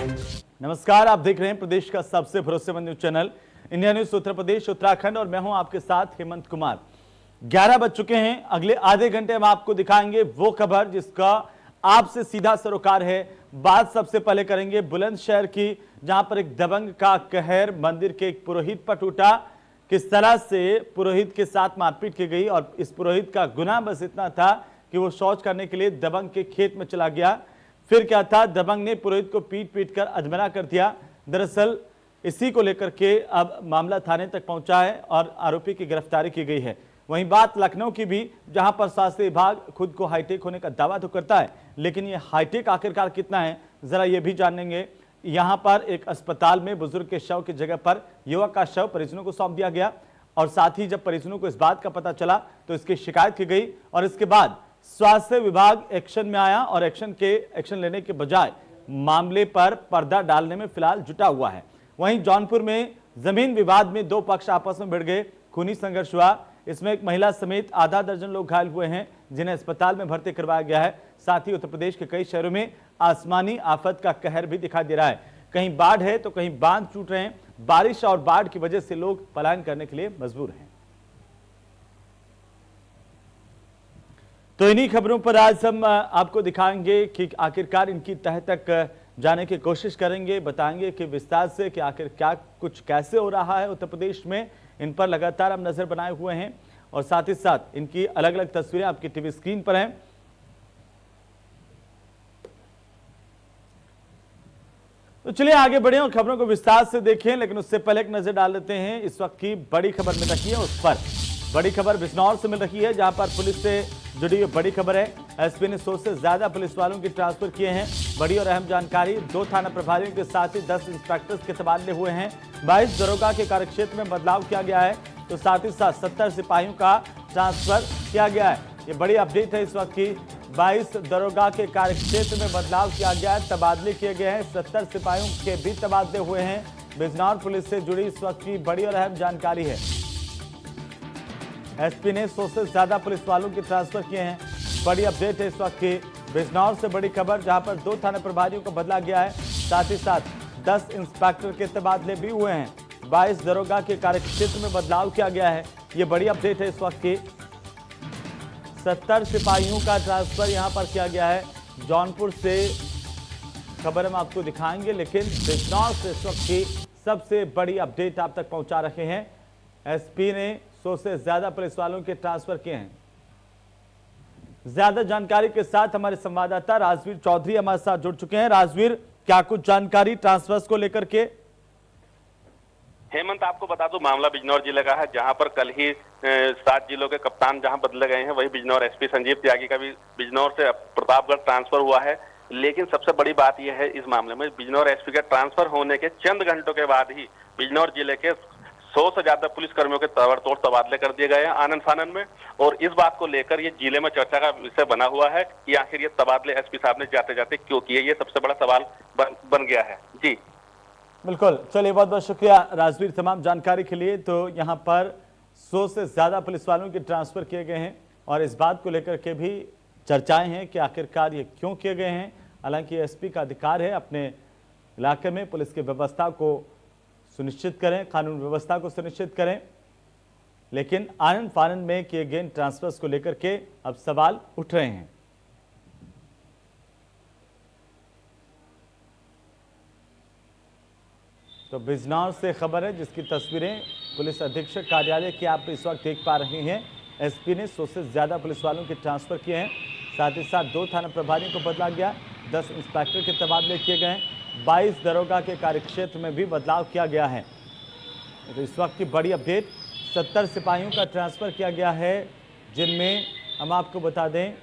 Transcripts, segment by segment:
नमस्कार, आप देख रहे हैं प्रदेश का सबसे भरोसेमंद news channel India news Uttar Pradesh Uttarakhand और मैं हूं आपके साथ हेमंत कुमार। 11 बज चुके हैं। अगले आधे घंटे हम आपको दिखाएंगे वो खबर जिसका आपसे सीधा सरोकार है। बात सबसे पहले करेंगे बुलंदशहर की, जहां पर एक दबंग का कहर मंदिर के एक पुरोहित पर टूटा। किस तरह से पुरोहित के साथ मारपीट की गई और इस पुरोहित का गुनाह बस इतना था कि वो शौच करने के लिए दबंग के खेत में चला गया। फिर क्या था, दबंग ने पुरोहित को पीट पीट कर अधमरा कर दिया। दरअसल इसी को लेकर के अब मामला थाने तक पहुंचा है और आरोपी की गिरफ्तारी की गई है। वहीं बात लखनऊ की भी, जहां पर स्वास्थ्य विभाग खुद को हाईटेक होने का दावा तो करता है, लेकिन ये हाईटेक आखिरकार कितना है, जरा ये भी जानेंगे। यहां पर एक अस्पताल में बुजुर्ग के शव की जगह पर युवक का शव परिजनों को सौंप दिया गया और साथ ही जब परिजनों को इस बात का पता चला तो इसकी शिकायत की गई और इसके बाद स्वास्थ्य विभाग एक्शन में आया और एक्शन लेने के बजाय मामले पर पर्दा डालने में फिलहाल जुटा हुआ है। वहीं जौनपुर में जमीन विवाद में दो पक्ष आपस में भिड़ गए, खूनी संघर्ष हुआ। इसमें एक महिला समेत आधा दर्जन लोग घायल हुए हैं जिन्हें अस्पताल में भर्ती करवाया गया है। साथ ही उत्तर प्रदेश के कई शहरों में आसमानी आफत का कहर भी दिखाई दे रहा है। कहीं बाढ़ है तो कहीं बांध टूट रहे हैं। बारिश और बाढ़ की वजह से लोग पलायन करने के लिए मजबूर हैं। तो इन्हीं खबरों पर आज हम आपको दिखाएंगे कि आखिरकार इनकी तह तक जाने की कोशिश करेंगे, बताएंगे कि विस्तार से कि आखिर क्या कुछ कैसे हो रहा है उत्तर प्रदेश में। इन पर लगातार हम नजर बनाए हुए हैं और साथ ही साथ इनकी अलग अलग तस्वीरें आपकी टीवी स्क्रीन पर हैं। तो चलिए आगे बढ़े और खबरों को विस्तार से देखें, लेकिन उससे पहले एक नजर डाल लेते हैं इस वक्त की बड़ी खबर मिल रही है उस पर। बड़ी खबर बिजनौर से मिल रही है, जहां पर पुलिस से जुड़ी बड़ी खबर है। एसपी ने 100 से ज्यादा पुलिस वालों की ट्रांसफर किए हैं। बड़ी और अहम जानकारी, 2 थाना प्रभारियों के साथ ही 10 इंस्पेक्टर्स के तबादले हुए हैं। 22 दरोगा के कार्यक्षेत्र में बदलाव किया गया है, तो साथ ही साथ 70 सिपाहियों का ट्रांसफर किया गया है। ये बड़ी अपडेट है इस वक्त की। 22 दरोगा के कार्यक्षेत्र में बदलाव किया गया है, तबादले किए गए हैं। 70 सिपाहियों के भी तबादले हुए हैं। बिजनौर पुलिस से जुड़ी इस वक्त की बड़ी और अहम जानकारी है। एसपी ने 100 से ज्यादा पुलिस वालों के ट्रांसफर किए हैं। बड़ी अपडेट है इस वक्त की। बिजनौर से बड़ी खबर, जहां पर 2 थाना प्रभारियों को बदला गया है, साथ ही साथ 10 इंस्पेक्टर के तबादले भी हुए हैं। 22 दरोगा के कार्यक्षेत्र में बदलाव किया गया है। ये बड़ी अपडेट है इस वक्त की। 70 सिपाहियों का ट्रांसफर यहां पर किया गया है। जौनपुर से खबर हम आपको दिखाएंगे, लेकिन बिजनौर से इस वक्त की सबसे बड़ी अपडेट आप तक पहुंचा रहे हैं। एसपी ने 100 से ज्यादा पुलिस वालों के ट्रांसफर किए हैं। ज्यादा जानकारी के साथ हमारे संवाददाता राजवीर चौधरी हमारे साथ जुड़ चुके हैं। राजवीर, क्या कुछ जानकारी ट्रांसफर्स को लेकर के? हेमंत, आपको बता दूं, मामला बिजनौर जिले का है, जहां पर कल ही 7 जिलों के कप्तान जहां बदले गए हैं, वही बिजनौर एसपी संजीव त्यागी का भी बिजनौर से प्रतापगढ़ ट्रांसफर हुआ है। लेकिन सबसे बड़ी बात यह है इस मामले में, बिजनौर एसपी के ट्रांसफर होने के चंद घंटों के बाद ही बिजनौर जिले के 100 से ज्यादा पुलिस कर्मियों के ताबड़तोड़ तबादले कर दिए गए हैं आनन फानन में। और इस बात को लेकर ये जिले में चर्चा का विषय बना हुआ है कि आखिर ये तबादले एसपी साहब ने जाते जाते क्यों किए, ये सबसे बड़ा सवाल बन गया है। जी बिल्कुल, चलिए बहुत बहुत शुक्रिया राजवीर तमाम जानकारी के लिए। तो यहाँ पर 100 से ज्यादा पुलिस वालों के ट्रांसफर किए गए हैं और इस बात को लेकर के भी चर्चाएं हैं कि आखिरकार ये क्यों किए गए हैं। हालांकि एसपी का अधिकार है अपने इलाके में पुलिस की व्यवस्था को सुनिश्चित करें, कानून व्यवस्था को सुनिश्चित करें, लेकिन आनन फानन में किए गए ट्रांसफर्स को लेकर के अब सवाल उठ रहे हैं। तो बिजनौर से खबर है जिसकी तस्वीरें पुलिस अधीक्षक कार्यालय की आप इस वक्त देख पा रहे हैं। एसपी ने 100 से ज्यादा पुलिस वालों के ट्रांसफर किए हैं, साथ ही साथ 2 थाना प्रभारियों को बदला गया, 10 इंस्पेक्टर के तबादले किए गए हैं। 22 दरोगा के कार्यक्षेत्र में भी बदलाव किया गया है। तो इस वक्त की बड़ी अपडेट, 70 सिपाहियों का ट्रांसफर किया गया है, जिनमें हम आपको बता दें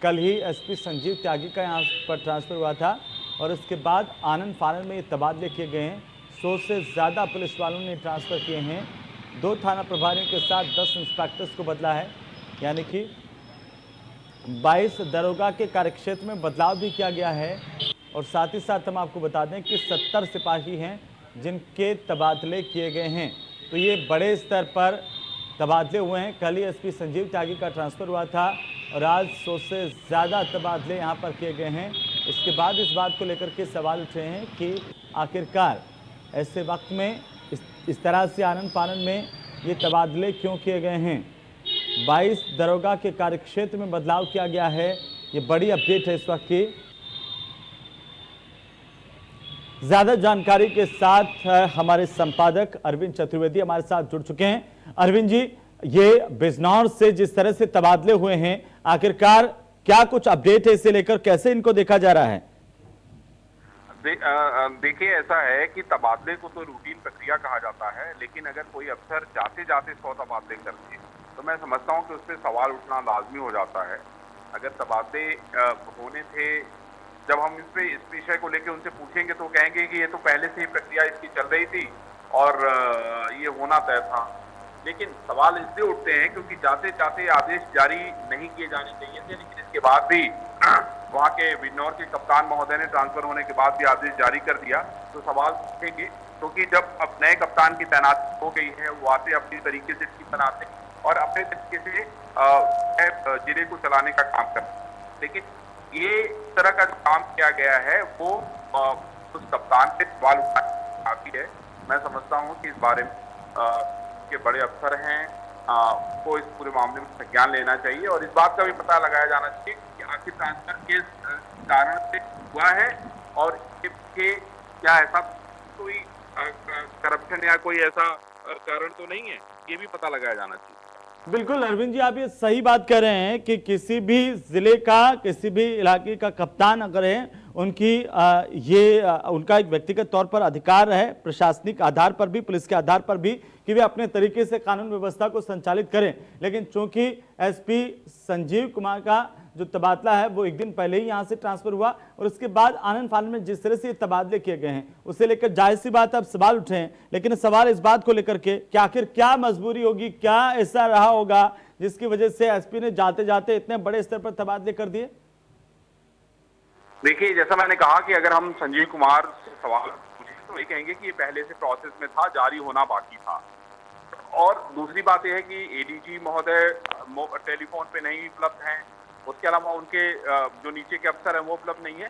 कल ही एसपी संजीव त्यागी का यहाँ पर ट्रांसफर हुआ था और उसके बाद आनन फानन में ये तबादले किए गए हैं। 100 से ज़्यादा पुलिस वालों ने ट्रांसफ़र किए हैं। 2 थाना प्रभारियों के साथ 10 इंस्पेक्टर्स को बदला है, यानी कि 22 दरोगा के कार्यक्षेत्र में बदलाव भी किया गया है। और साथ ही साथ हम आपको बता दें कि 70 सिपाही हैं जिनके तबादले किए गए हैं। तो ये बड़े स्तर पर तबादले हुए हैं। कल ही एसपी संजीव त्यागी का ट्रांसफ़र हुआ था और आज 100 से ज़्यादा तबादले यहाँ पर किए गए हैं। इसके बाद इस बात को लेकर के सवाल उठे हैं कि आखिरकार ऐसे वक्त में इस तरह से आनन फानन में ये तबादले क्यों किए गए हैं। 22 दरोगा के कार्यक्षेत्र में बदलाव किया गया है, ये बड़ी अपडेट है इस वक्त की। ज्यादा जानकारी के साथ हमारे संपादक अरविंद चतुर्वेदी हमारे साथ जुड़ चुके हैं। अरविंद जी, ये बिजनौर से जिस तरह से तबादले हुए हैं, आखिरकार क्या कुछ अपडेट है, इसे लेकर कैसे इनको देखा जा रहा है? देखिए, ऐसा है कि तबादले को तो रूटीन प्रक्रिया कहा जाता है, लेकिन अगर कोई अफसर जाते जाते 100 तबादले कर दे तो मैं समझता हूं कि उस पर सवाल उठना लाजमी हो जाता है। अगर तबादले होने थे, जब हम इस विषय को लेकर उनसे पूछेंगे तो कहेंगे कि ये तो पहले से ही प्रक्रिया इसकी चल रही थी और ये होना तय था। लेकिन सवाल इसलिए उठते हैं क्योंकि जाते जाते आदेश जारी नहीं किए जाने चाहिए थे, लेकिन इसके बाद भी वहाँ के बिजनौर के कप्तान महोदय ने ट्रांसफर होने के बाद भी आदेश जारी कर दिया। तो सवाल उठेंगे, क्योंकि जब अब नए कप्तान की तैनाती हो गई है, वो आते अपनी तरीके से टीम बनाते और अपने तरीके से जिले को चलाने का काम करते। लेकिन ये तरह का जो काम किया गया है वो उस कप्तान पे सवाल उठाती है। मैं समझता हूँ कि इस बारे में के बड़े अफसर हैं को इस पूरे मामले में संज्ञान लेना चाहिए और इस बात का भी पता लगाया जाना चाहिए कि आखिर ट्रांसफर किस कारण से हुआ है और इसके क्या ऐसा कोई करप्शन या कोई ऐसा कारण तो नहीं है, ये भी पता लगाया जाना चाहिए। बिल्कुल अरविंद जी, आप ये सही बात कर रहे हैं कि किसी भी जिले का, किसी भी इलाके का कप्तान अगर है, उनकी उनका एक व्यक्तिगत तौर पर अधिकार है, प्रशासनिक आधार पर भी, पुलिस के आधार पर भी, कि वे अपने तरीके से कानून व्यवस्था को संचालित करें। लेकिन चूंकि एसपी संजीव कुमार का जो तबादला है वो एक दिन पहले ही यहां से ट्रांसफर हुआ और उसके बाद आनन फानन में जिस तरह से तबादले किए गए हैं, उसे लेकर जाहिर सी बात अब सवाल उठे हैं। लेकिन सवाल इस बात को लेकर के कि आखिर क्या मजबूरी होगी, क्या ऐसा रहा होगा जिसकी वजह से एसपी ने जाते जाते इतने बड़े स्तर पर तबादले कर दिए? देखिए, जैसा मैंने कहा कि अगर हम संजीव कुमार से सवाल पूछें तो ये कहेंगे कि ये पहले से प्रोसेस में था, जारी होना बाकी था। और दूसरी बात यह है कि एडीजी महोदय टेलीफोन पे नहीं उपलब्ध हैं, उसके अलावा उनके जो नीचे के अफसर हैं वो उपलब्ध नहीं है।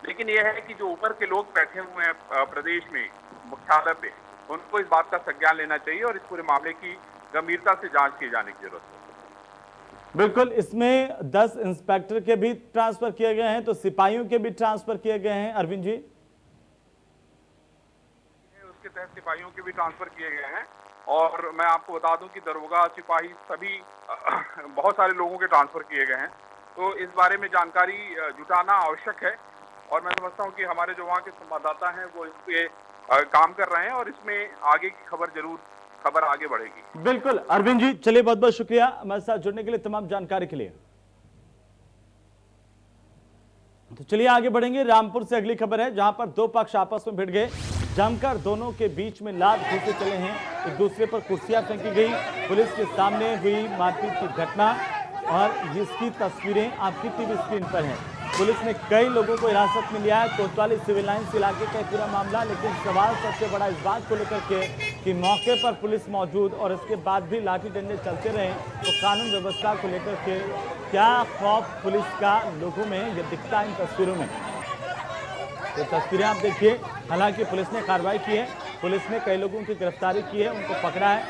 लेकिन यह है कि जो ऊपर के लोग बैठे हुए हैं प्रदेश में मुख्यालय पे, उनको इस बात का संज्ञान लेना चाहिए और इस पूरे मामले की गंभीरता से जांच किए जाने की जरूरत है। बिल्कुल, इसमें 10 इंस्पेक्टर के भी ट्रांसफर किए गए हैं, तो सिपाहियों के भी ट्रांसफर किए गए हैं अरविंद जी। उसके तहत सिपाहियों के भी ट्रांसफर किए गए हैं और मैं आपको बता दूं कि दरोगा, सिपाही सभी बहुत सारे लोगों के ट्रांसफर किए गए हैं। तो इस बारे में जानकारी जुटाना आवश्यक है और मैं समझता हूं कि हमारे जो वहाँ के संवाददाता हैं वो इस पे काम कर रहे हैं और इसमें आगे की खबर आगे बढ़ेगी। बिल्कुल अरविंद जी, चलिए बहुत बहुत शुक्रिया हमारे साथ जुड़ने के लिए, तमाम जानकारी के लिए। तो चलिए आगे बढ़ेंगे। रामपुर से अगली खबर है, जहां पर दो पक्ष आपस में भिड़ गए, जमकर दोनों के बीच में लात घूंसे चले हैं, एक दूसरे पर कुर्सियां फेंकी गई, पुलिस के सामने हुई मारपीट की घटना और जिसकी तस्वीरें आपकी टीवी स्क्रीन पर हैं। पुलिस ने कई लोगों को हिरासत में लिया है, कोतवाली सिविल लाइंस इलाके का पूरा मामला। लेकिन सवाल सबसे बड़ा इस बात को लेकर के कि मौके पर पुलिस मौजूद और इसके बाद भी लाठी डंडे चलते रहे, तो कानून व्यवस्था को लेकर के क्या खौफ पुलिस का लोगों में ये दिखता है इन तस्वीरों में। तो तस्वीरें आप देखिए, हालांकि पुलिस ने कार्रवाई की है, पुलिस ने कई लोगों की गिरफ्तारी की है, उनको पकड़ा है,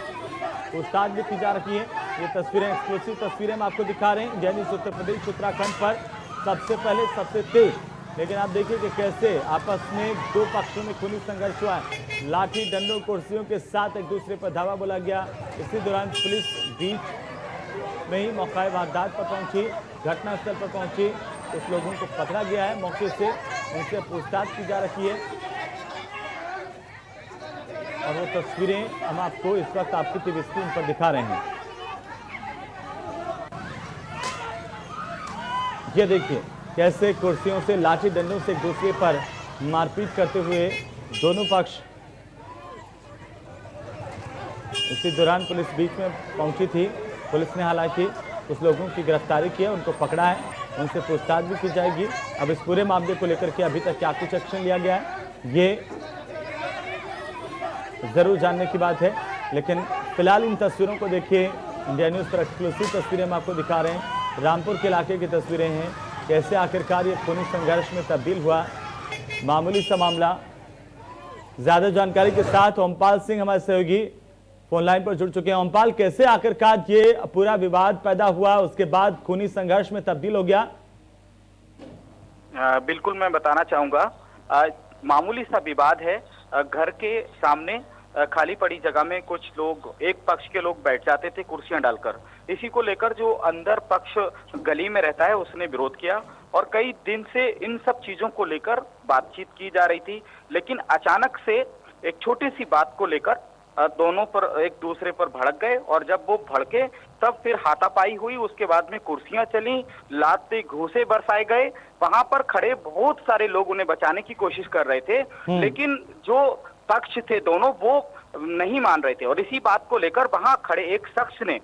पूछताछ भी की जा रही है। ये तस्वीरें, एक्सक्लूसिव तस्वीरें हम आपको दिखा रहे हैं। इंडिया न्यूज़ उत्तर प्रदेश उत्तराखंड पर सबसे पहले सबसे तेज। लेकिन आप देखिए कि कैसे आपस में दो पक्षों में खूनी संघर्ष हुआ है, लाठी डंडों कुर्सियों के साथ एक दूसरे पर धावा बोला गया। इसी दौरान पुलिस बीच में ही मौका वारदात पर पहुंची, घटनास्थल पर पहुंची, कुछ लोगों को पकड़ा गया है, मौके से उनसे पूछताछ की जा रही है और वो तस्वीरें हम आपको इस वक्त आपकी टीवी स्क्रीन पर दिखा रहे हैं। ये देखिए कैसे कुर्सियों से, लाठी डंडों से एक दूसरे पर मारपीट करते हुए दोनों पक्ष। इसी दौरान पुलिस बीच में पहुंची थी, पुलिस ने हालांकि कुछ लोगों की गिरफ्तारी की है, उनको पकड़ा है, उनसे पूछताछ भी की जाएगी। अब इस पूरे मामले को लेकर के अभी तक क्या कुछ एक्शन लिया गया है ये जरूर जानने की बात है। लेकिन फिलहाल इन तस्वीरों को देखिए, इंडिया न्यूज़ पर एक्सक्लूसिव तस्वीरें हम आपको दिखा रहे हैं। रामपुर के इलाके की तस्वीरें हैं, कैसे आखिरकार ये खूनी संघर्ष में तब्दील हुआ, मामूली सा मामला। ज्यादा जानकारी के साथ ओमपाल सिंह हमारे सहयोगी फोन लाइन पर जुड़ चुके हैं। ओमपाल, कैसे आखिरकार ये पूरा विवाद पैदा हुआ, उसके बाद खूनी संघर्ष में तब्दील हो गया? बिल्कुल मैं बताना चाहूंगा, मामूली सा विवाद है। घर के सामने खाली पड़ी जगह में कुछ लोग, एक पक्ष के लोग बैठ जाते थे कुर्सियां डालकर। इसी को लेकर जो अंदर पक्ष गली में रहता है उसने विरोध किया और कई दिन से इन सब चीजों को लेकर बातचीत की जा रही थी। लेकिन अचानक से एक छोटी सी बात को लेकर दोनों पर एक दूसरे पर भड़क गए और जब वो भड़के तब फिर हाथापाई हुई। उसके बाद में कुर्सियां चली, लाते घूंसे बरसाए गए। वहां पर खड़े बहुत सारे लोग उन्हें बचाने की कोशिश कर रहे थे, लेकिन जो पक्ष थे दोनों वो नहीं मान रहे थे। और इसी बात को लेकर वहां खड़े एक शख्स ने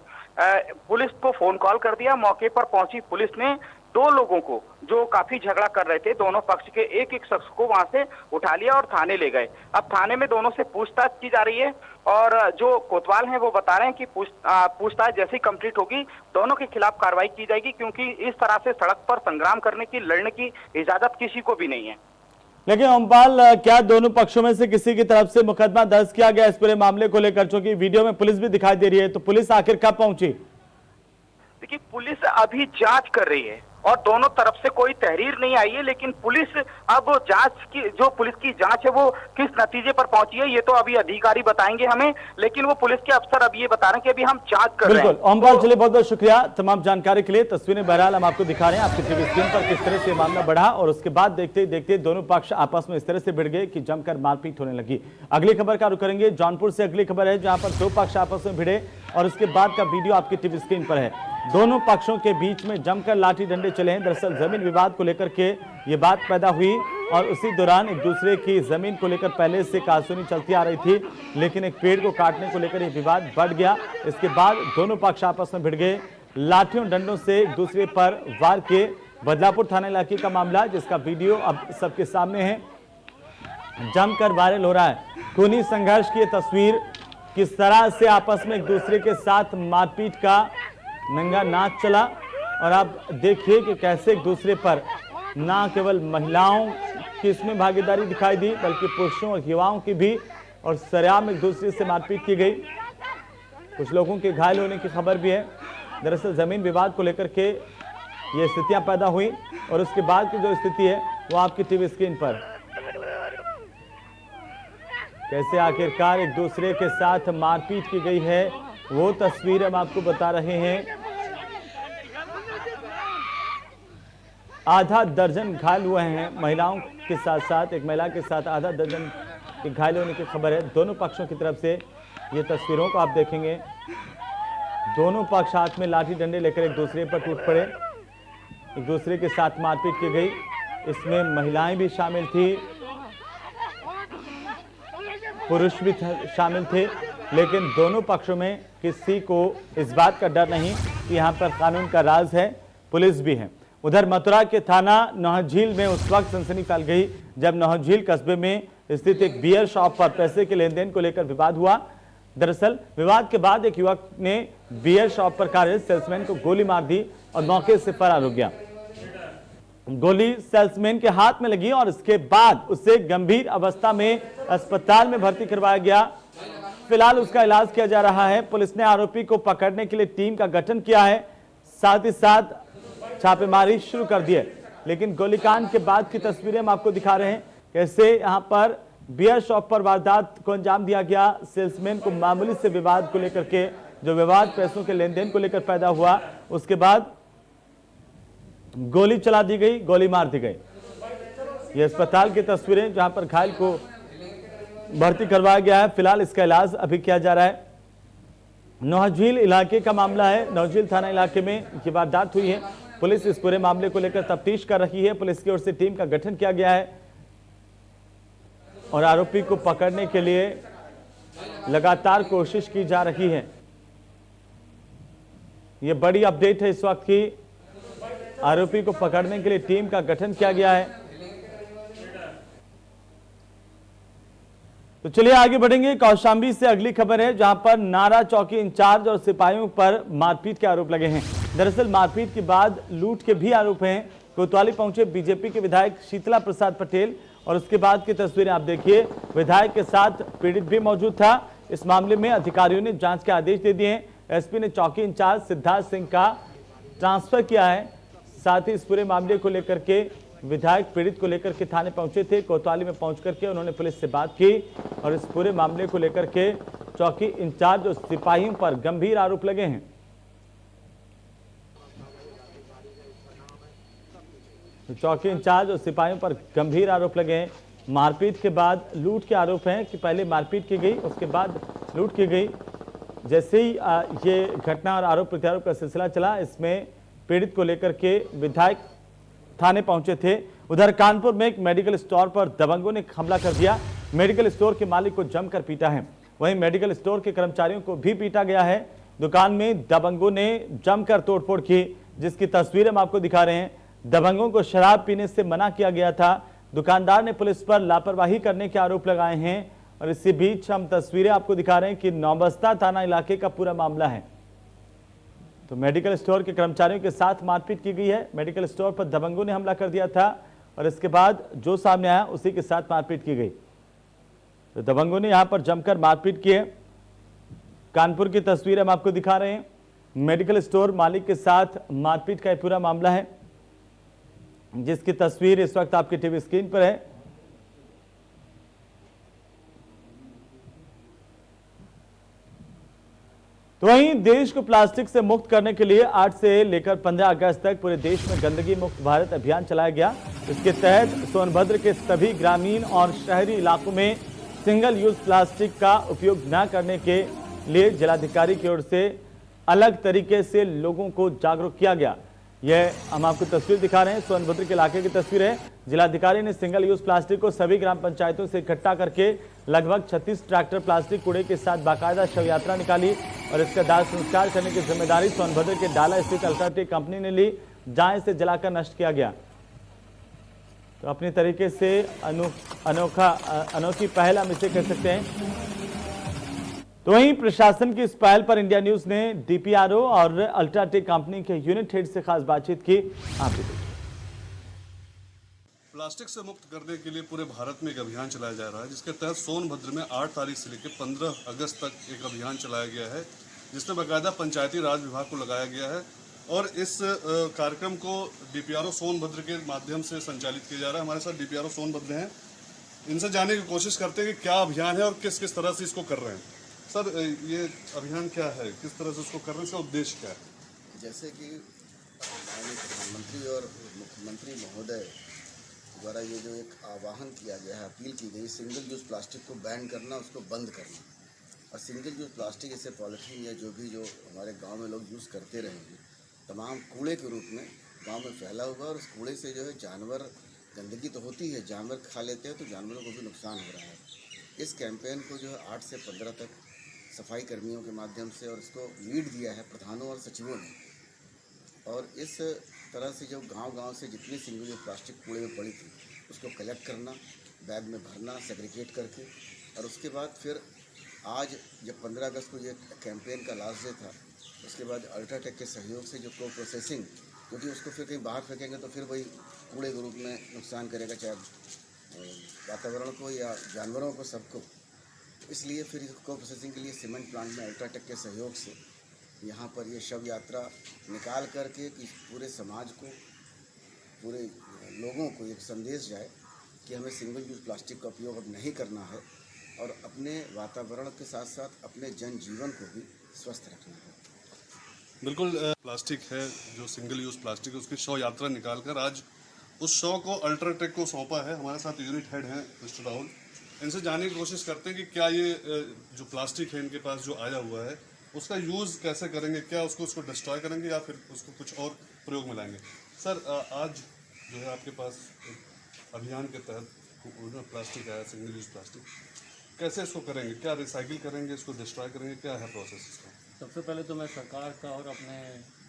पुलिस को फोन कॉल कर दिया। मौके पर पहुंची पुलिस ने दो लोगों को जो काफी झगड़ा कर रहे थे, दोनों पक्ष के एक एक शख्स को वहां से उठा लिया और थाने ले गए। अब थाने में दोनों से पूछताछ की जा रही है और जो कोतवाल हैं वो बता रहे हैं कि पूछताछ जैसे ही कंप्लीट होगी दोनों के खिलाफ कार्रवाई की जाएगी, क्योंकि इस तरह से सड़क पर संग्राम करने की, लड़ने की इजाजत किसी को भी नहीं है। लेकिन ओमपाल, क्या दोनों पक्षों में से किसी की तरफ से मुकदमा दर्ज किया गया इस पूरे मामले को लेकर? चूंकि वीडियो में पुलिस भी दिखाई दे रही है, तो पुलिस आखिर कब पहुंची? देखिए, पुलिस अभी जांच कर रही है और दोनों तरफ से कोई तहरीर नहीं आई है, लेकिन पुलिस अब जांच की, जो पुलिस की जांच है वो किस नतीजे पर पहुंची है ये तो अभी अधिकारी बताएंगे हमें, लेकिन वो पुलिस के अफसर अभी ये बता रहे हैं कि अभी हम जांच कर रहे हैं। बिल्कुल ओमपाल, चलिए बहुत बहुत शुक्रिया तमाम जानकारी के लिए। तस्वीरें बहरहाल हम आपको दिखा रहे हैं आपकी टीवी स्क्रीन पर, किस तरह से मामला बढ़ा और उसके बाद देखते ही देखते दोनों पक्ष आपस में इस तरह से भिड़ गए कि जमकर मारपीट होने लगी। अगली खबर का रुख करेंगे। जौनपुर से अगली खबर है जहां पर दो पक्ष आपस में भिड़े और उसके बाद का वीडियो आपकी टीवी स्क्रीन पर है। दोनों पक्षों के बीच में जमकर लाठी डंडे चले हैं। दरअसल जमीन विवाद को लेकर के ये बात पैदा हुई और उसी दौरान एक दूसरे की जमीन को लेकर पहले से कहासुनी चलती आ रही थी, लेकिन एक पेड़ को काटने को लेकर ये विवाद बढ़ गया। इसके बाद दोनों पक्ष आपस में भिड़ गए, लाठियों डंडों से एक दूसरे पर वार किए। बदलापुर थाना इलाके का मामला, जिसका वीडियो अब सबके सामने है, जमकर वायरल हो रहा है। खूनी संघर्ष की तस्वीर, किस तरह से आपस में एक दूसरे के साथ मारपीट का नंगा नाच चला और आप देखिए कि कैसे एक दूसरे पर ना केवल महिलाओं की इसमें भागीदारी दिखाई दी बल्कि पुरुषों और युवाओं की भी, और सरेआम एक दूसरे से मारपीट की गई। कुछ लोगों के घायल होने की खबर भी है। दरअसल जमीन विवाद को लेकर के ये स्थितियां पैदा हुई और उसके बाद की जो स्थिति है वो आपकी टीवी स्क्रीन पर, कैसे आखिरकार एक दूसरे के साथ मारपीट की गई है वो तस्वीर हम आपको बता रहे हैं। आधा दर्जन घायल हुए हैं महिलाओं के साथ साथ, एक महिला के साथ आधा दर्जन के घायल होने की खबर है। दोनों पक्षों की तरफ से ये तस्वीरों को आप देखेंगे, दोनों पक्ष हाथ में लाठी डंडे लेकर एक दूसरे पर टूट पड़े, एक दूसरे के साथ मारपीट की गई। इसमें महिलाएं भी शामिल थी, पुरुष भी शामिल थे, लेकिन दोनों पक्षों में किसी को इस बात का डर नहीं कि यहाँ पर कानून का राज है, पुलिस भी है। उधर मथुरा के थाना नौहझील में उस वक्त सनसनी फैल गई जब नौहझील कस्बे में स्थित एक बियर शॉप पर पैसे के लेन देन को लेकर विवाद हुआ। दरअसल विवाद के बाद एक युवक ने बियर शॉप पर कार्यरत सेल्समैन को गोली मार दी और मौके से फरार हो गया। गोली सेल्समैन के हाथ में लगी और इसके बाद उसे गंभीर अवस्था में अस्पताल में भर्ती करवाया गया। फिलहाल उसका इलाज किया जा रहा है। पुलिस ने आरोपी को पकड़ने के लिए टीम का गठन किया है, साथ ही साथ छापेमारी शुरू कर दी है। लेकिन गोलीकांड के बाद की तस्वीरें हम आपको दिखा रहे हैं, कैसे यहां पर बियर शॉप पर वारदात को अंजाम दिया गया। सेल्समैन को मामूली से विवाद को लेकर के, जो विवाद पैसों के लेन देन को लेकर पैदा हुआ, उसके बाद गोली चला दी गई, गोली मार दी गई। ये अस्पताल की तस्वीरें जहां पर घायल को भर्ती करवाया गया है। फिलहाल इसका इलाज अभी किया जा रहा है। नौहझील इलाके का मामला है, नौहझील थाना इलाके में ये वारदात हुई है। पुलिस इस पूरे मामले को लेकर तफ्तीश कर रही है। पुलिस की ओर से टीम का गठन किया गया है और आरोपी को पकड़ने के लिए लगातार कोशिश की जा रही है। यह बड़ी अपडेट है इस वक्त की, आरोपी को पकड़ने के लिए टीम का गठन किया गया है। तो चलिए आगे बढ़ेंगे। कौशाम्बी से अगली खबर है जहां पर नारा चौकी इंचार्ज और सिपाहियों पर मारपीट के आरोप लगे हैं। दरअसल मारपीट के बाद लूट के भी आरोप हैं। कोतवाली पहुंचे बीजेपी के विधायक शीतला प्रसाद पटेल और उसके बाद की तस्वीरें आप देखिए। विधायक के साथ पीड़ित भी मौजूद था। इस मामले में अधिकारियों ने जांच के आदेश दे दिए हैं। एसपी ने चौकी इंचार्ज सिद्धार्थ सिंह का ट्रांसफर किया है। साथ ही इस पूरे मामले को लेकर के विधायक पीड़ित को लेकर के थाने पहुंचे थे। कोतवाली में पहुंच करके उन्होंने पुलिस से बात की और इस पूरे मामले को लेकर के चौकी इंचार्ज और सिपाहियों पर गंभीर आरोप लगे हैं। चौकी इंचार्ज और सिपाहियों पर गंभीर आरोप लगे हैं। मारपीट के बाद लूट के आरोप हैं कि पहले मारपीट की गई, उसके बाद लूट की गई। जैसे ही ये घटना और आरोप प्रत्यारोप का सिलसिला चला, इसमें पीड़ित को लेकर के विधायक थाने पहुंचे थे। उधर कानपुर में एक मेडिकल स्टोर पर दबंगों ने हमला कर दिया। मेडिकल स्टोर के मालिक को जमकर पीटा है। वहीं मेडिकल स्टोर के कर्मचारियों को भी पीटा गया है। दुकान में दबंगों ने जमकर तोड़फोड़ की, जिसकी तस्वीर हम आपको दिखा रहे हैं। दबंगों को शराब पीने से मना किया गया था। दुकानदार ने पुलिस पर लापरवाही करने के आरोप लगाए हैं। और इसी बीच हम तस्वीरें आपको दिखा रहे हैं कि नौबस्ता थाना इलाके का पूरा मामला है। तो मेडिकल स्टोर के कर्मचारियों के साथ मारपीट की गई है। मेडिकल स्टोर पर दबंगों ने हमला कर दिया था और इसके बाद जो सामने आया उसी के साथ मारपीट की गई। तो दबंगों ने यहां पर जमकर मारपीट की है। कानपुर की तस्वीर हम आपको दिखा रहे हैं। मेडिकल स्टोर मालिक के साथ मारपीट का पूरा मामला है, जिसकी तस्वीर इस वक्त आपकी टीवी स्क्रीन पर है। तो वहीं देश को प्लास्टिक से मुक्त करने के लिए 8 से लेकर 15 अगस्त तक पूरे देश में गंदगी मुक्त भारत अभियान चलाया गया। इसके तहत सोनभद्र के सभी ग्रामीण और शहरी इलाकों में सिंगल यूज प्लास्टिक का उपयोग न करने के लिए जिलाधिकारी की ओर से अलग तरीके से लोगों को जागरूक किया गया। यह हम आपको तस्वीर दिखा रहे हैं, सोनभद्र के इलाके की तस्वीर है। जिलाधिकारी ने सिंगल यूज प्लास्टिक को सभी ग्राम पंचायतों से इकट्ठा करके लगभग 36 ट्रैक्टर प्लास्टिक कूड़े के साथ बाकायदा शव यात्रा निकाली और इसका दाह संस्कार करने की जिम्मेदारी सोनभद्र के डाला स्थित अल्ट्राटेक कंपनी ने ली, जहां इसे जलाकर नष्ट किया गया। तो अपनी तरीके से अनोखी पहल हम इसे कह सकते हैं। तो वहीं प्रशासन की इस पहल पर इंडिया न्यूज ने डीपीआरओ और अल्ट्राटेक कंपनी के यूनिट हेड से खास बातचीत की। आप भी देखिए। प्लास्टिक से मुक्त करने के लिए पूरे भारत में एक अभियान चलाया जा रहा है, जिसके तहत सोनभद्र में 8 तारीख से लेकर 15 अगस्त तक एक अभियान चलाया गया है, जिसमें बाकायदा पंचायती राज विभाग को लगाया गया है। और इस कार्यक्रम को डीपीआरओ सोनभद्र के माध्यम से संचालित किया जा रहा है। हमारे साथ डीपीआरओ सोनभद्र हैं, इनसे जानने की कोशिश करते हैं कि क्या अभियान है और किस किस तरह से इसको कर रहे हैं। सर, ये अभियान क्या है, किस तरह से इसको कर रहे हैं, इसका उद्देश्य क्या है? जैसे कि माननीय प्रधानमंत्री और मुख्यमंत्री महोदय द्वारा ये जो एक आह्वान किया गया है, अपील की गई, सिंगल यूज़ प्लास्टिक को बैन करना, उसको बंद करना। और सिंगल यूज़ प्लास्टिक जैसे पॉलीथीन या जो भी जो हमारे गांव में लोग यूज़ करते रहेंगे, तमाम कूड़े के रूप में गांव में फैला हुआ। और उस कूड़े से जो है जानवर, गंदगी तो होती है, जानवर खा लेते हैं तो जानवरों को भी नुकसान हो रहा है। इस कैंपेन को जो है 8 से 15 तक सफाई कर्मियों के माध्यम से, और इसको लीड दिया है प्रधानों और सचिवों ने। और इस तरह से जो गांव-गांव से जितनी सिंगल यूज प्लास्टिक कूड़े में पड़ी थी, उसको कलेक्ट करना, बैग में भरना, सेग्रीगेट करके, और उसके बाद फिर आज जब 15 अगस्त को ये कैंपेन का लास्ट डे था, उसके बाद अल्ट्राटेक के सहयोग से जो को प्रोसेसिंग, क्योंकि उसको फिर कहीं बाहर फेंकेंगे तो फिर वही कूड़े के रूप में नुकसान करेगा, चाहे वातावरण को या जानवरों को, सबको। इसलिए फिर को प्रोसेसिंग के लिए सीमेंट प्लांट में अल्ट्राटेक के सहयोग से यहाँ पर ये शव यात्रा निकाल करके कि पूरे समाज को, पूरे लोगों को एक संदेश जाए कि हमें सिंगल यूज प्लास्टिक का उपयोग अब नहीं करना है और अपने वातावरण के साथ साथ अपने जनजीवन को भी स्वस्थ रखना है। बिल्कुल, प्लास्टिक है जो सिंगल यूज प्लास्टिक है, उसकी शव यात्रा निकालकर आज उस शव को अल्ट्राटेक को सौंपा है। हमारे साथ यूनिट हेड हैं मिस्टर राहुल, इनसे जानने की कोशिश करते हैं कि क्या ये जो प्लास्टिक है इनके पास जो आया हुआ है, उसका यूज़ कैसे करेंगे, क्या उसको डिस्ट्रॉय करेंगे या फिर उसको कुछ और प्रयोग में लाएंगे। सर, आज जो है आपके पास अभियान के तहत प्लास्टिक आया, सिंगल यूज प्लास्टिक, कैसे इसको करेंगे, क्या रिसाइकिल करेंगे, इसको डिस्ट्रॉय करेंगे, क्या है प्रोसेस इसका? सबसे पहले तो मैं सरकार का और अपने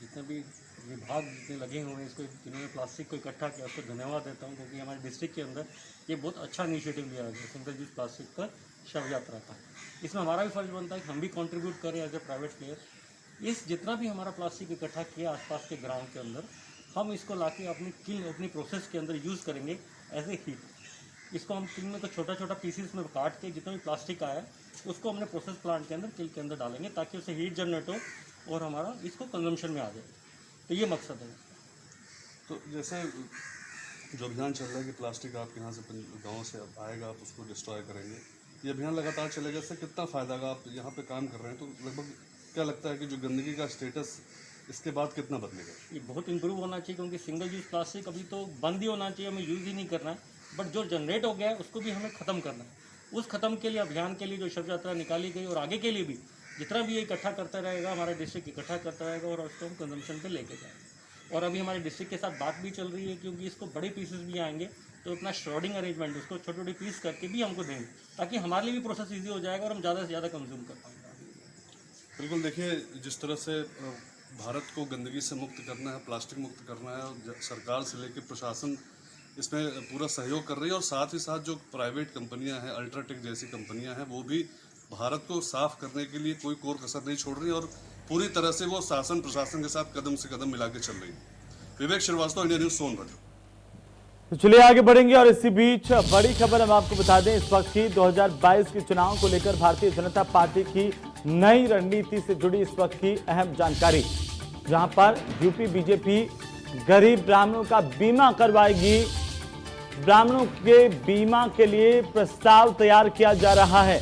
जितने भी विभाग जितने लगे हुए हैं इसको, जिन्होंने प्लास्टिक को इकट्ठा किया, उसको धन्यवाद देता हूँ, क्योंकि हमारे डिस्ट्रिक्ट के अंदर ये बहुत अच्छा इनिशिएटिव लिया गया सिंगल यूज प्लास्टिक पर शव यात्रा का। इसमें हमारा भी फर्ज बनता है कि हम भी कंट्रीब्यूट करें एज ए प्राइवेट प्लेयर। इस जितना भी हमारा प्लास्टिक इकट्ठा किया आसपास के ग्राउंड के अंदर, हम इसको लाके अपनी किल अपनी प्रोसेस के अंदर यूज़ करेंगे एज ए हीट। इसको हम किल में तो छोटा छोटा पीसीस में काट के जितना भी प्लास्टिक आया है उसको हमने प्रोसेस प्लांट के अंदर किल के अंदर डालेंगे ताकि उससे हीट जनरेट हो और हमारा इसको कंजम्पशन में आ जाए। तो ये मकसद है। तो जैसे जो अभियान चल रहा है कि प्लास्टिक आपके यहाँ से गाँव से आएगा, आप उसको डिस्ट्रॉय करेंगे, ये अभियान लगातार चलेगा, इससे कितना फ़ायदा होगा? आप यहाँ पे काम कर रहे हैं तो लगभग क्या लगता है कि जो गंदगी का स्टेटस इसके बाद कितना बदलेगा? ये बहुत इंप्रूव होना चाहिए क्योंकि सिंगल यूज़ प्लास्टिक अभी तो बंद ही होना चाहिए, हमें यूज़ ही नहीं करना है। बट जो जनरेट हो गया है उसको भी हमें ख़त्म करना है। उस ख़त्म के लिए अभियान के लिए जो शव यात्रा निकाली गई और आगे के लिए भी जितना भी ये इकट्ठा करता रहेगा, हमारा डिस्ट्रिक्ट इकट्ठा करता रहेगा और उसको हम कंजम्पशन पे लेके जाएंगे। और अभी हमारे डिस्ट्रिक्ट के साथ बात भी चल रही है क्योंकि इसको बड़े पीसेस भी आएंगे तो अपना श्रॉडिंग अरेंजमेंट उसको छोटे छोटे पीस करके भी हमको देंगे ताकि हमारे लिए भी प्रोसेस ईजी हो जाएगा और हम ज़्यादा से ज़्यादा कंज्यूम कर पाएंगे। बिल्कुल, देखिए जिस तरह से भारत को गंदगी से मुक्त करना है, प्लास्टिक मुक्त करना है, और सरकार से लेकर प्रशासन इसमें पूरा सहयोग कर रही है और साथ ही साथ जो प्राइवेट कंपनियां हैं, अल्ट्राटेक जैसी कंपनियां हैं, वो भी भारत को साफ करने के लिए कोई कोर कसर नहीं छोड़ रही और पूरी तरह से वो शासन प्रशासन के साथ कदम से कदम मिला के चल रही है। विवेक श्रीवास्तव, इंडिया न्यूज़, सोनभद्र। तो चलिए आगे बढ़ेंगे और इसी बीच बड़ी खबर हम आपको बता दें इस वक्त की 2022 के चुनाव को लेकर भारतीय जनता पार्टी की नई रणनीति से जुड़ी इस वक्त की अहम जानकारी, जहां पर यूपी बीजेपी गरीब ब्राह्मणों का बीमा करवाएगी। ब्राह्मणों के बीमा के लिए प्रस्ताव तैयार किया जा रहा है।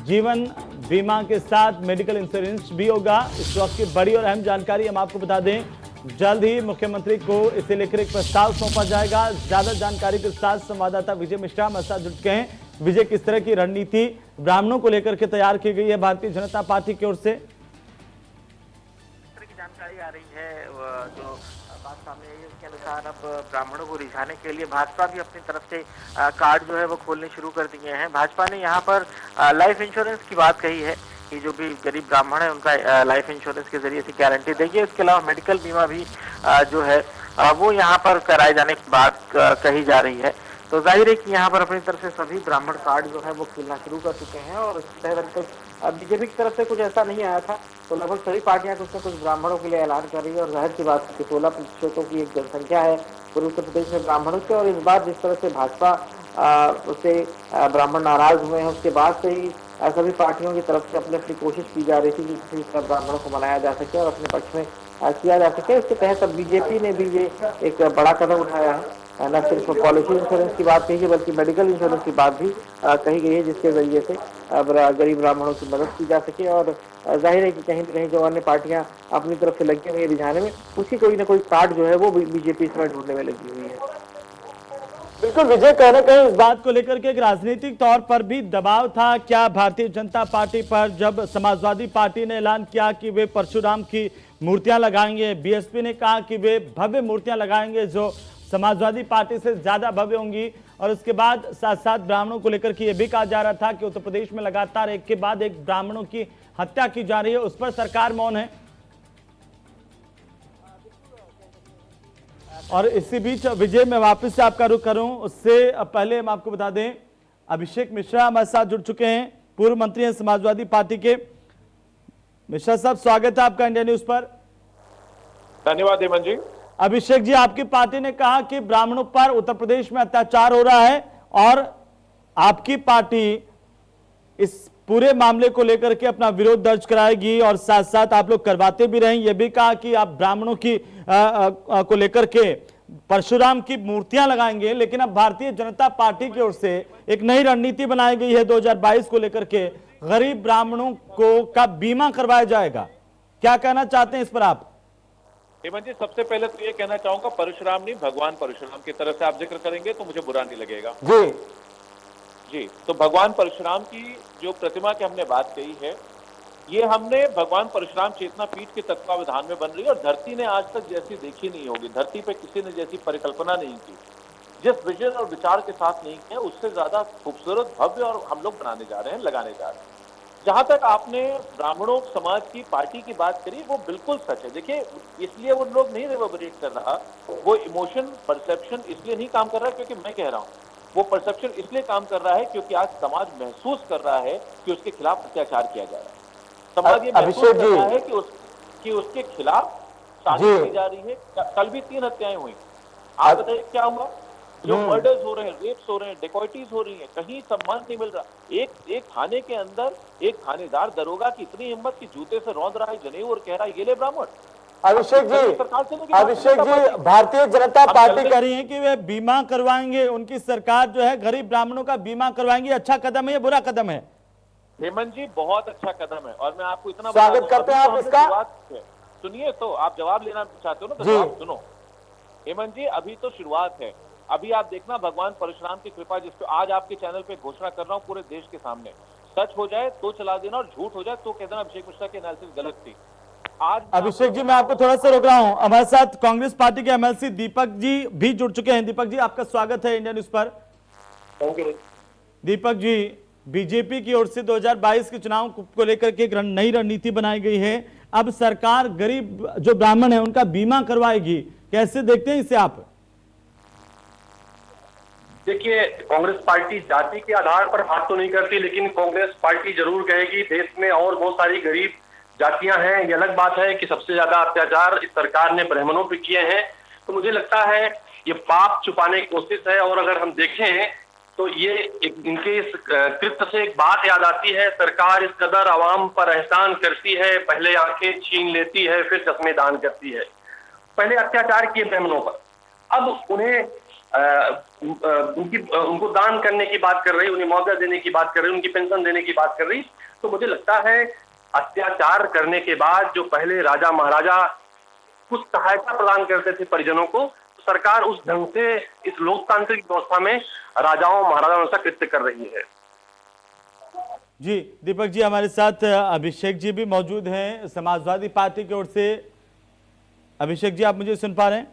जीवन बीमा के साथ मेडिकल इंश्योरेंस भी होगा। इस वक्त की बड़ी और अहम जानकारी हम आपको बता दें, जल्द ही मुख्यमंत्री को इसे लेकर एक प्रस्ताव सौंपा जाएगा। ज्यादा जानकारी के साथ संवाददाता विजय मिश्रा हमारे साथ जुट गए हैं। विजय, किस तरह की रणनीति ब्राह्मणों को लेकर के तैयार की गई है भारतीय जनता पार्टी की ओर से? जानकारी आ रही है जो बात सामने आई है उसके अनुसार अब ब्राह्मणों को रिझाने के लिए भाजपा भी अपनी तरफ से कार्ड जो है वो खोलने शुरू कर दिए हैं। भाजपा ने यहाँ पर लाइफ इंश्योरेंस की बात कही है कि जो भी गरीब ब्राह्मण है उनका लाइफ इंश्योरेंस के जरिए से गारंटी देगी। इसके अलावा मेडिकल बीमा भी जो है वो यहाँ पर कराए जाने की बात कही जा रही है। तो जाहिर है कि यहाँ पर अपनी तरफ से सभी ब्राह्मण कार्ड जो है वो खुलना शुरू कर चुके हैं और इसके तहत तक बीजेपी की तरफ से कुछ ऐसा नहीं आया था, तो लगभग सभी पार्टियां कुछ न कुछ ब्राह्मणों के लिए ऐलान कर रही है। और जाहिर सी बात है कि 16% की एक जनसंख्या है पूर्वी उत्तर प्रदेश में ब्राह्मणों की, और इस बार जिस तरह से भाजपा उससे ब्राह्मण नाराज हुए हैं उसके बाद से ही सभी पार्टियों की तरफ से अपनी कोशिश की जा रही थी कि किसी तरह ब्राह्मणों को मनाया जा सके और अपने पक्ष में किया जा सके। इसके तहत अब बीजेपी ने भी ये एक बड़ा कदम उठाया है। न सिर्फ पॉलिसी इंश्योरेंस की बात कही है बल्कि मेडिकल इंश्योरेंस की बात भी कही गई है, जिसके जरिए से गरीब ब्राह्मणों की मदद की जा सके। और जाहिर है कि कहीं न कहीं जो अन्य पार्टियां अपनी तरफ से लगी हुई है रिझाने में, उसकी कोई ना कोई कार्ड जो है वो बीजेपी इसमें ढूंढने में लगी हुई है। बिल्कुल विजय, कह रहे कहीं इस बात को लेकर के एक राजनीतिक तौर पर भी दबाव था क्या भारतीय जनता पार्टी पर, जब समाजवादी पार्टी ने ऐलान किया कि वे परशुराम की मूर्तियां लगाएंगे, बीएसपी ने कहा कि वे भव्य मूर्तियां लगाएंगे जो समाजवादी पार्टी से ज्यादा भव्य होंगी, और उसके बाद साथ साथ ब्राह्मणों को लेकर के यह भी कहा जा रहा था कि उत्तर प्रदेश में लगातार एक के बाद एक ब्राह्मणों की हत्या की जा रही है, उस पर सरकार मौन है। और इसी बीच विजय मैं वापस से आपका रुख करूं, उससे पहले हम आपको बता दें अभिषेक मिश्रा हमारे साथ जुड़ चुके हैं, पूर्व मंत्री हैं समाजवादी पार्टी के। मिश्रा साहब, स्वागत है आपका इंडिया न्यूज पर। धन्यवाद हेमंत जी। अभिषेक जी, आपकी पार्टी ने कहा कि ब्राह्मणों पर उत्तर प्रदेश में अत्याचार हो रहा है और आपकी पार्टी इस पूरे मामले को लेकर के अपना विरोध दर्ज कराएगी और साथ साथ आप लोग करवाते भी रहें। यह भी कहा कि आप ब्राह्मणों की को लेकर के परशुराम की मूर्तियां लगाएंगे। लेकिन अब भारतीय जनता पार्टी की ओर से एक नई रणनीति बनाई गई है 2022 को लेकर के, गरीब ब्राह्मणों को का बीमा करवाया जाएगा। क्या कहना चाहते हैं इस पर आप? हेमंत जी, सबसे पहले तो ये कहना चाहूंगा, परशुराम नहीं भगवान परशुराम की तरह से आप जिक्र करेंगे तो मुझे बुरा नहीं लगेगा जी। तो भगवान परशुराम की जो प्रतिमा की हमने बात कही है, ये हमने भगवान परशुराम चेतना पीठ के तत्वावधान में बन रही है और धरती ने आज तक जैसी देखी नहीं होगी, धरती पे किसी ने जैसी परिकल्पना नहीं की, जिस विजन और विचार के साथ नहीं किया उससे ज्यादा खूबसूरत भव्य और हम लोग बनाने जा रहे हैं, लगाने जा रहे हैं। जहां तक आपने ब्राह्मणों समाज की पार्टी की बात करी, वो बिल्कुल सच है। देखिए, इसलिए वो लोग नहीं रिवर्बरेट कर रहा, वो इमोशन परसेप्शन इसलिए नहीं काम कर रहा क्योंकि मैं कह रहा हूं, वो परसेप्शन इसलिए काम कर रहा है क्योंकि आज समाज महसूस कर रहा है कि उसके खिलाफ अत्याचार किया जा रहा है। समाज ये महसूस कर रहा है कि उसके खिलाफ शादी की जा रही है। कल भी 3 हत्याएं हुई। आप बताइए क्या हुआ? जो मर्डर्स हो रहे हैं, रेप्स हो रहे हैं, डेकोइटीज हो रही है, कहीं सम्मान नहीं मिल रहा। एक थाने के अंदर एक थानेदार दरोगा की इतनी हिम्मत कि जूते से रौंद रहा है जनेऊ और कह रहा है ये ले ब्राह्मण। अभिषेक जी, भारतीय जनता पार्टी कह रही है कि वे बीमा करवाएंगे, उनकी सरकार जो है गरीब ब्राह्मणों का बीमा करवाएंगे। अच्छा कदम है या बुरा कदम है? हेमंत जी बहुत अच्छा कदम है और मैं आपको इतना स्वागत करते हैं आप इसका। सुनिए तो आप जवाब लेना चाहते हो ना, तो जवाब सुनो। हेमंत जी अभी तो शुरुआत है। अभी आप देखना भगवान परशुराम की कृपा, जिसको आज आपके चैनल पे घोषणा कर रहा हूँ पूरे देश के सामने, सच हो जाए तो चला देना और झूठ हो जाए तो कह देना अभिषेक मिश्रा की एनालिसिस गलत थी। आज अभिषेक जी मैं आपको थोड़ा सा रोक रहा हूं, हमारे साथ कांग्रेस पार्टी के एमएलसी दीपक जी भी जुड़ चुके हैं। दीपक जी आपका स्वागत है इंडिया न्यूज पर। दीपक जी, बीजेपी की ओर से 2022 के चुनाव को लेकर के एक नई रणनीति बनाई गई है। अब सरकार गरीब जो ब्राह्मण है उनका बीमा करवाएगी, कैसे देखते हैं इसे आप? देखिए, कांग्रेस पार्टी जाति के आधार पर बात तो नहीं करती, लेकिन कांग्रेस पार्टी जरूर कहेगी देश में और बहुत सारी गरीब जातियां हैं। ये अलग बात है कि सबसे ज्यादा अत्याचार इस सरकार ने ब्राह्मणों पे किए हैं। तो मुझे लगता है ये पाप छुपाने की कोशिश है। और अगर हम देखें तो ये इनके इस कृत्य से एक बात याद आती है, सरकार इस कदर आवाम पर एहसान करती है, पहले आंखें छीन लेती है फिर चश्मे दान करती है। पहले अत्याचार किए ब्राह्मणों पर, अब उन्हें उनको दान करने की बात कर रही, उन्हें मुआवजा देने की बात कर रही, उनकी पेंशन देने की बात कर रही। तो मुझे लगता है अत्याचार करने के बाद जो पहले राजा महाराजा कुछ सहायता प्रदान करते थे परिजनों को, तो सरकार उस ढंग से इस लोकतांत्रिक व्यवस्था में राजाओं महाराजाओं सा कृत्य कर रही है। जी दीपक जी, हमारे साथ अभिषेक जी भी मौजूद हैं समाजवादी पार्टी की ओर से। अभिषेक जी, आप मुझे सुन पा रहे हैं?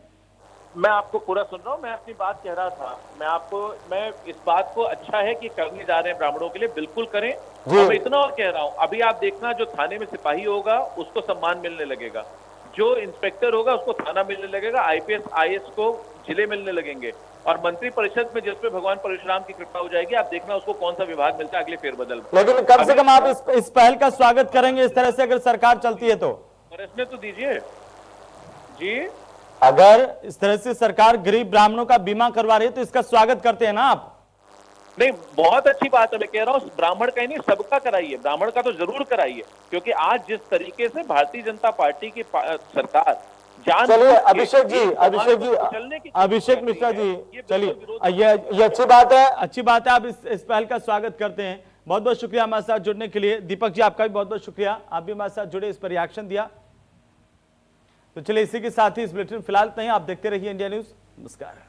मैं आपको पूरा सुन रहा हूँ। मैं अपनी बात कह रहा था, मैं इस बात को अच्छा है कि करने जा रहे हैं ब्राह्मणों के लिए, बिल्कुल करें। और मैं इतना और कह रहा हूँ, अभी आप देखना जो थाने में सिपाही होगा उसको सम्मान मिलने लगेगा, जो इंस्पेक्टर होगा उसको थाना मिलने लगेगा, IPS IAS को जिले मिलने लगेंगे, और मंत्री परिषद में जिसपे भगवान परशुराम की कृपा हो जाएगी, आप देखना उसको कौन सा विभाग मिलता है अगले फेरबदल। लेकिन कम से कम आप इस पहल का स्वागत करेंगे इस तरह से अगर सरकार चलती है तो? इसमें तो दीजिए जी, अगर इस तरह से सरकार गरीब ब्राह्मणों का बीमा करवा रही है तो इसका स्वागत करते हैं ना आप? नहीं, बहुत अच्छी बात है। मैं कह रहा हूँ ब्राह्मण का ही नहीं, सबका कराइए, ब्राह्मण का तो जरूर कराइए, क्योंकि आज जिस तरीके से भारतीय जनता पार्टी की सरकार चलिए अभिषेक मिश्रा जी, चलिए ये अच्छी बात है, आप इस पहल का स्वागत करते हैं। बहुत बहुत शुक्रिया हमारे साथ जुड़ने के लिए। दीपक जी आपका भी बहुत बहुत शुक्रिया, आप भी हमारे साथ जुड़े, इस पर रिएक्शन दिया। तो चलिए इसी के साथ ही इस बुलेटिन फिलहाल नहीं, आप देखते रहिए इंडिया न्यूज। नमस्कार।